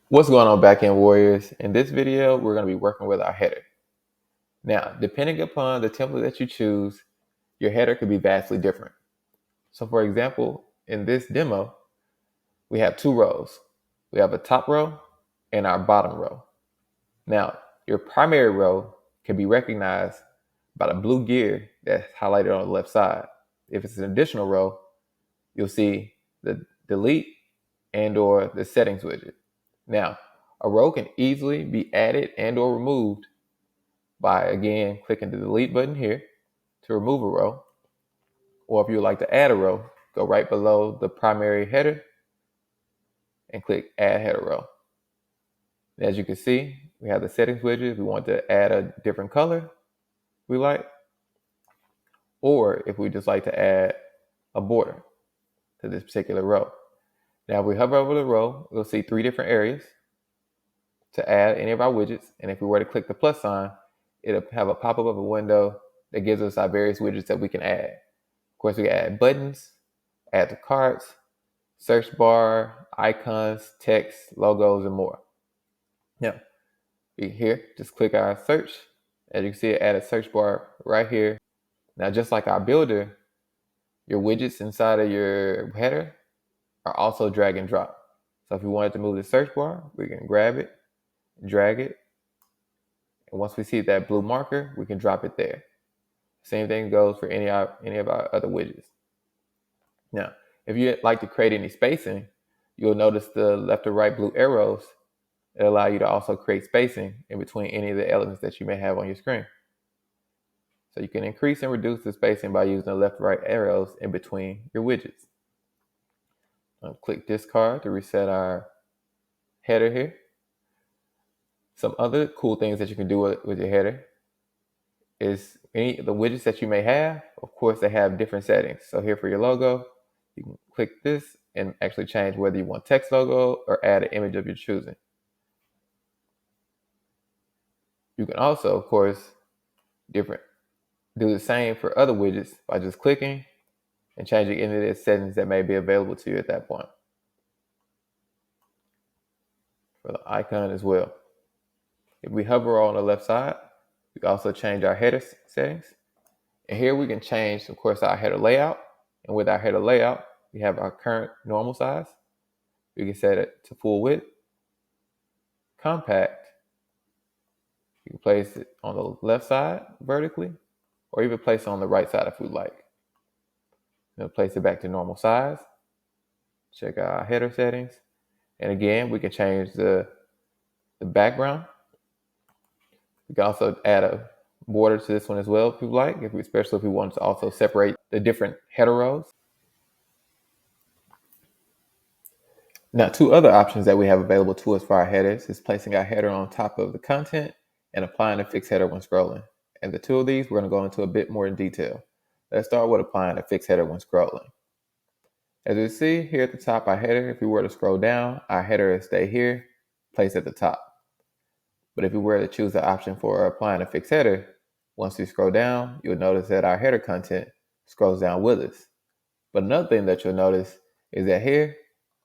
What's going on, Backend Warriors? In this video, we're going to be working with our header. Now, depending upon the template that you choose, your header could be vastly different. So for example, in this demo, we have two rows. We have a top row and our bottom row. Now, your primary row can be recognized by the blue gear that's highlighted on the left side. If it's an additional row, you'll see the delete and or the settings widget. Now, a row can easily be added and or removed by, again, clicking the delete button here to remove a row. Or if you would like to add a row, go right below the primary header and click add header row. And as you can see, we have the settings widget. If we want to add a different color we like, or if we just like to add a border to this particular row. Now, if we hover over the row, we'll see three different areas to add any of our widgets. And if we were to click the plus sign, it'll have a pop-up of a window that gives us our various widgets that we can add. Of course, we can add buttons, add to carts, search bar, icons, text, logos, and more. Now, here, just click our search. As you can see, it added search bar right here. Now, just like our builder, your widgets inside of your header are also drag and drop. So if we wanted to move the search bar, we can grab it, drag it, and once we see that blue marker, we can drop it there. Same thing goes for any of our other widgets. Now, if you'd like to create any spacing, you'll notice the left or right blue arrows that allow you to also create spacing in between any of the elements that you may have on your screen. So you can increase and reduce the spacing by using the left or right arrows in between your widgets. I'll click discard to reset our header here. Some other cool things that you can do with your header is any of the widgets that you may have. Of course, they have different settings. So here for your logo, you can click this and actually change whether you want text logo or add an image of your choosing. You can also, of course, do the same for other widgets by just clicking and changing any of the settings that may be available to you at that point. For the icon as well. If we hover on the left side, we can also change our header settings. And here we can change, of course, our header layout. And with our header layout, we have our current normal size. We can set it to full width, compact. You can place it on the left side vertically, or even place it on the right side if we like. Then place it back to normal size. Check out our header settings. And again, we can change the background. We can also add a border to this one as well if you like, especially if we want to also separate the different header rows. Now, two other options that we have available to us for our headers is placing our header on top of the content and applying a fixed header when scrolling. And the two of these, we're going to go into a bit more in detail. Let's start with applying a fixed header when scrolling. As you see here at the top, our header, if we were to scroll down, our header will stay here, placed at the top. But if we were to choose the option for applying a fixed header, once we scroll down, you'll notice that our header content scrolls down with us. But another thing that you'll notice is that here,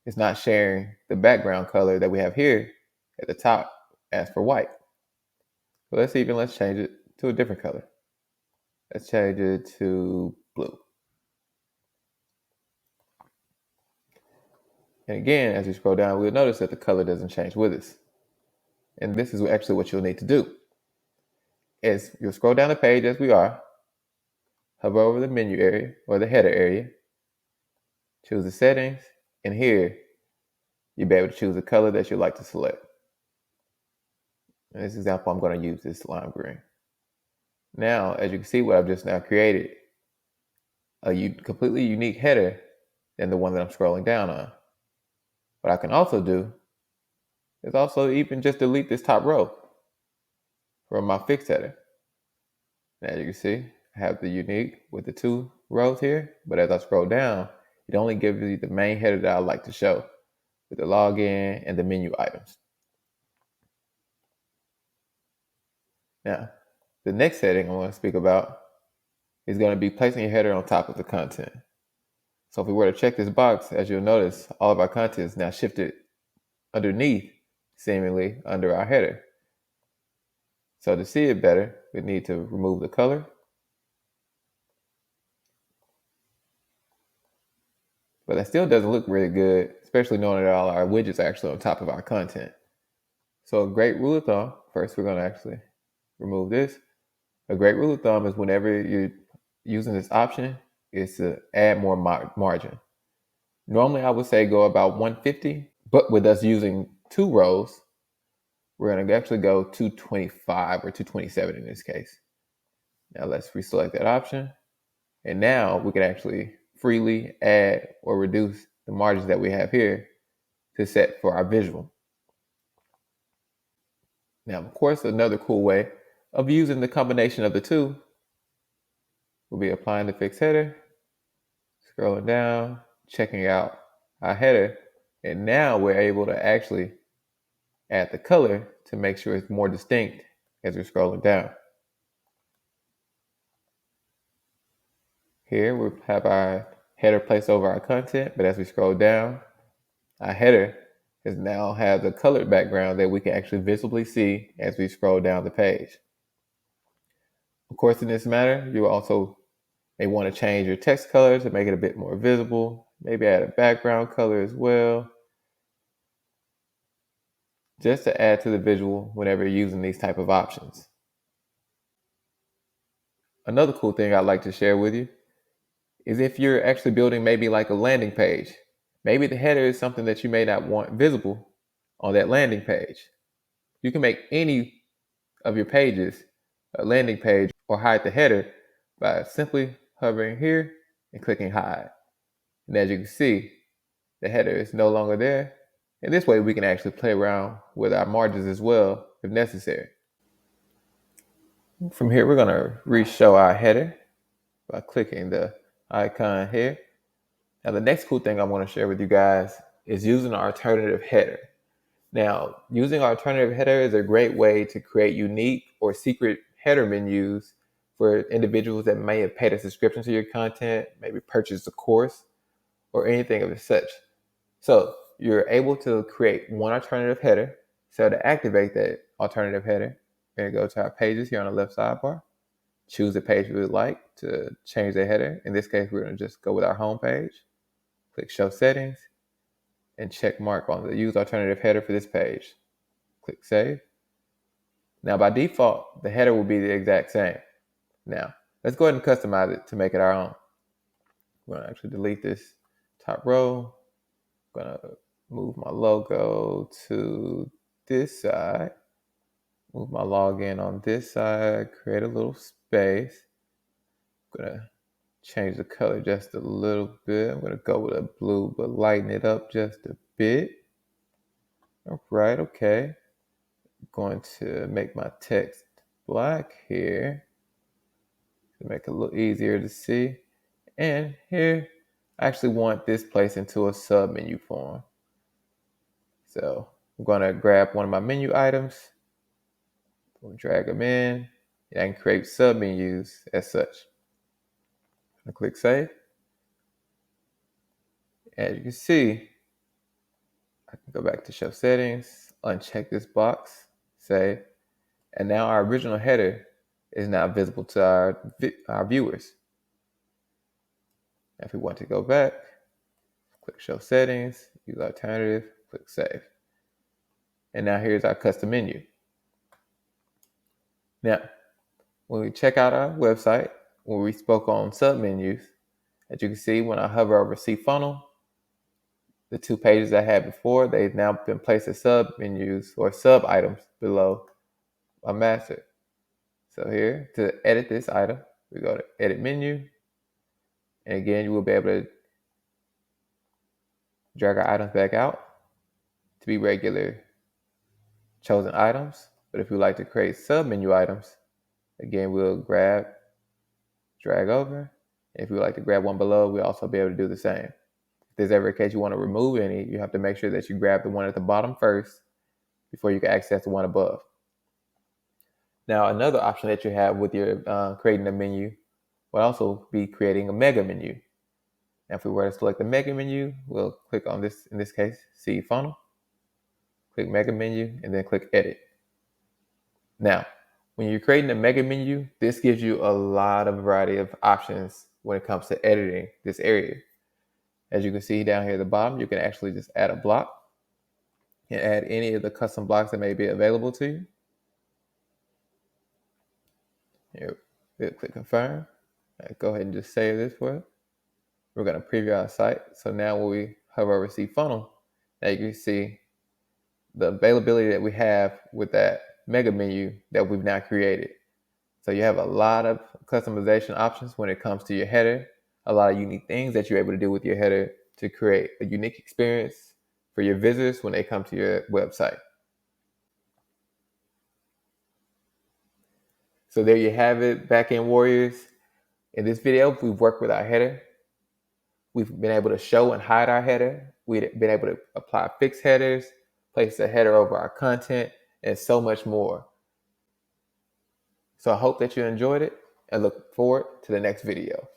it's not sharing the background color that we have here at the top as for white. So let's change it to a different color. Let's change it to blue. And again, as you scroll down, we'll notice that the color doesn't change with us. And this is actually what you'll need to do. Is you'll scroll down the page as we are, hover over the menu area or the header area, choose the settings, and here you'll be able to choose the color that you'd like to select. In this example, I'm going to use this lime green. Now, as you can see, what I've just now created, a completely unique header than the one that I'm scrolling down on. What I can also do is also even just delete this top row from my fixed header. As you can see, I have the unique with the two rows here, but as I scroll down, it only gives you the main header that I like to show with the login and the menu items. Now, the next setting I want to speak about is going to be placing your header on top of the content. So if we were to check this box, as you'll notice, all of our content is now shifted underneath seemingly under our header. So to see it better, we need to remove the color. But that still doesn't look really good, especially knowing that all our widgets are actually on top of our content. So a great rule of thumb, first we're going to actually remove this. A great rule of thumb is whenever you're using this option is to add more margin. Normally I would say go about 150, but with us using 2 rows, we're going to actually go 225 or 227 in this case. Now let's reselect that option. And now we can actually freely add or reduce the margins that we have here to set for our visual. Now, of course, another cool way of using the combination of the two will be applying the fixed header, scrolling down, checking out our header, and now we're able to actually add the color to make sure it's more distinct as we're scrolling down. Here we have our header placed over our content, but as we scroll down, our header is now has a colored background that we can actually visibly see as we scroll down the page. Of course, in this manner, you also may want to change your text color to make it a bit more visible, maybe add a background color as well, just to add to the visual whenever you're using these type of options. Another cool thing I'd like to share with you is if you're actually building maybe like a landing page, maybe the header is something that you may not want visible on that landing page. You can make any of your pages a landing page or hide the header by simply hovering here and clicking hide. And as you can see, the header is no longer there. And this way we can actually play around with our margins as well if necessary. From here, we're gonna re-show our header by clicking the icon here. Now, the next cool thing I want to share with you guys is using an alternative header. Now, using alternative header is a great way to create unique or secret header menus for individuals that may have paid a subscription to your content, maybe purchased a course or anything of such. So you're able to create one alternative header. So to activate that alternative header, we're going to go to our pages here on the left sidebar, choose the page we would like to change the header. In this case, we're going to just go with our home page, click show settings, and check mark on the use alternative header for this page. Click save. Now by default, the header will be the exact same. Now, let's go ahead and customize it to make it our own. We're going to actually delete this top row. I'm going to move my logo to this side. Move my login on this side, create a little space. I'm going to change the color just a little bit. I'm going to go with a blue, but lighten it up just a bit. All right, okay. I'm going to make my text black here to make it a little easier to see. And here, I actually want this placed into a sub menu form. So I'm going to grab one of my menu items, drag them in, and I can create sub menus as such. I click save. As you can see, I can go back to show settings, uncheck this box, save, and now our original header is now visible to our viewers. If we want to go back, click show settings, use alternative, click save. And now here's our custom menu. Now, when we check out our website, when we spoke on sub menus, as you can see, when I hover over see funnel, the 2 pages I had before, they've now been placed as sub menus or sub items below my master. So here, to edit this item, we go to edit menu. And again, you will be able to drag our items back out to be regular chosen items. But if we like to create sub menu items, again, we'll grab, drag over. If we like to grab one below, we'll also be able to do the same. If there's ever a case you want to remove any, you have to make sure that you grab the one at the bottom first before you can access the one above. Now, another option that you have with your creating a menu will also be creating a mega menu. Now, if we were to select the mega menu, we'll click on this, in this case, see funnel. click mega menu, and then click edit. Now, when you're creating a mega menu, this gives you a lot of variety of options when it comes to editing this area. As you can see down here at the bottom, you can actually just add a block and add any of the custom blocks that may be available to you. Here, we'll click confirm. Right, go ahead and just save this for it. We're going to preview our site. So now when we hover over see funnel, now you can see the availability that we have with that mega menu that we've now created. So you have a lot of customization options when it comes to your header, a lot of unique things that you're able to do with your header to create a unique experience for your visitors when they come to your website. So there you have it, backend warriors. In this video, we've worked with our header. We've been able to show and hide our header. We've been able to apply fixed headers, place a header over our content, and so much more. So I hope that you enjoyed it and look forward to the next video.